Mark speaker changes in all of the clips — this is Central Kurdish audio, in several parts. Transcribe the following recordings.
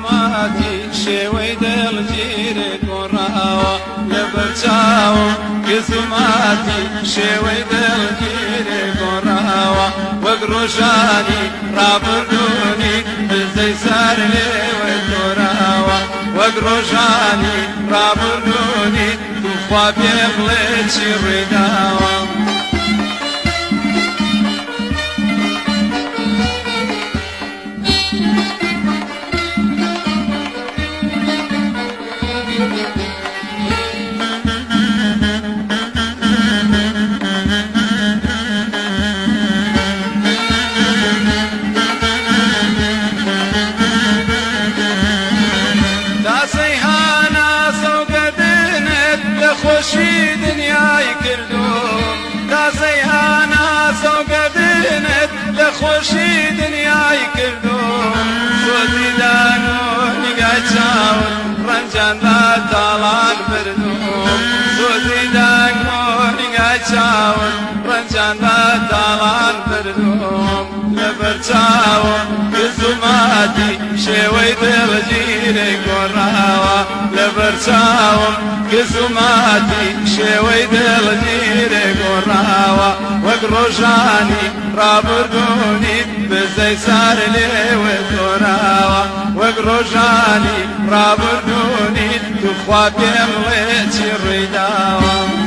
Speaker 1: زوماتي شوي دلجير قراوة لبرشاو كزوماتي شوي دلجير قراوة وقروشاني رابردوني بزي سار لي وتراوة وقروشاني رابردوني توفى بيغلتش الرداوة خوشی دنیای کردم تازه انا سوگدنت لخوشی دنیای کردم سوزی دانو نگاه چاون رنجان دا تالان بردم سوزی دانو نگاه چاون رنجان دا تالان بردم لبر چاون کزوماتی شوی دلگیر قراوه لبر چاون كزوماتي شوي دلجير قراوة وقروشاني رابردوني بزي سار لي وتراوة وقروشاني رابردوني تخوى بيمليتش الرداوة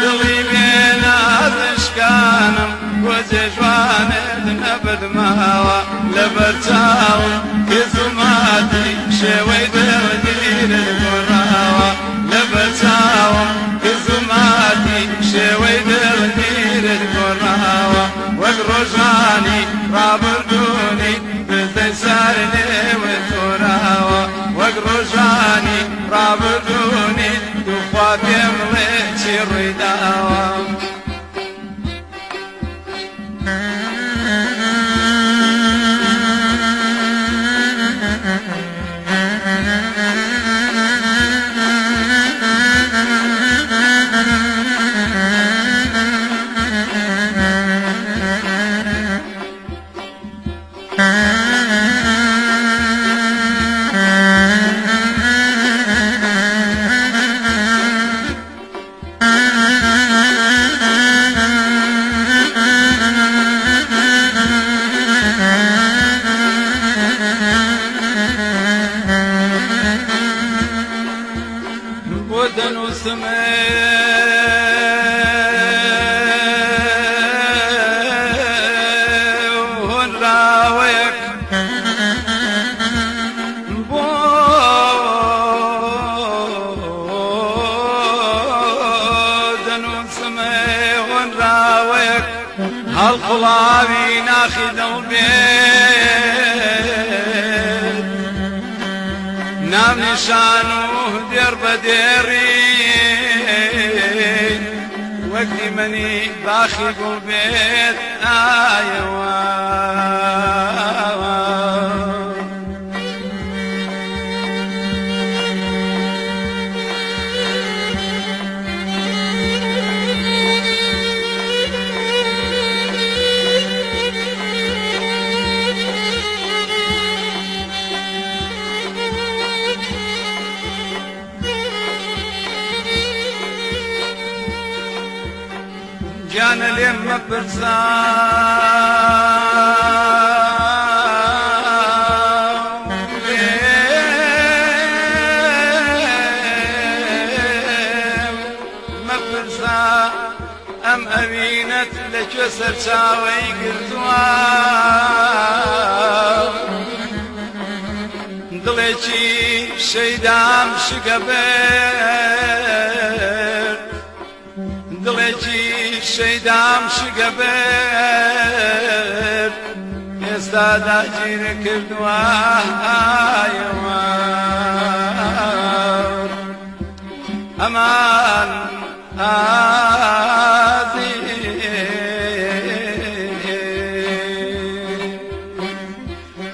Speaker 1: دلي بينا اشكانم وزجوان نبد ماوا لبرتاو كزوماتي شوي دلجير قراوة لبرتاو كزوماتي شوي دلجير قراوة وقروشاني رابردوني بزي سار لي وتراوة وقروشاني رابردوني توفى بيمليتش الرداوة ودن وسماء راويك بودن وسماء راويك هالخلاوي ناخذ البيت نام نشانه دير بديرين وقت مني باخي قلبيت جانا لما برسام ما برسام ام امينة لك سرشاوي قلتوا دڵێکی شەیدام شگەبێر دڵێکی شەیدام شگەبێر ئێستا داگیرە کردووە ئەمان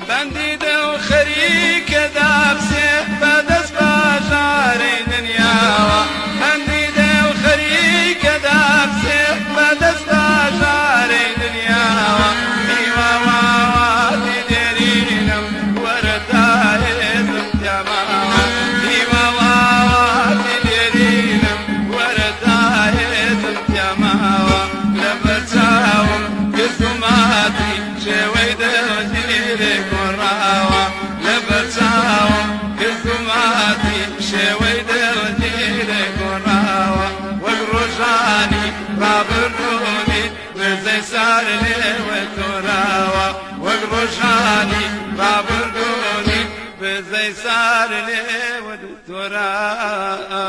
Speaker 1: بەندیدە و خەریکە دابسێ بەدەست باژارەی دنیاوە بەندیدە و خەریکە دابسێ بەدەست باژارەی دنیاوە هیواواتی دێرینم وەرە تایێزم تێماوە هیواواتی دێرینم وەرە تایێزم تێماوە لەبەر چاوم گرتوماتی شێوەی دڵگیرێ گۆڕاوە لەبەر چاوم گرتوماتی شێوەی دڵگیرێ گۆڕاوە وەک ڕۆژانی ڕابردوونی بزەی سار لێوە تۆراوە وەک ڕۆژانی ڕابردوونی بزەی سار لێوە تۆراوە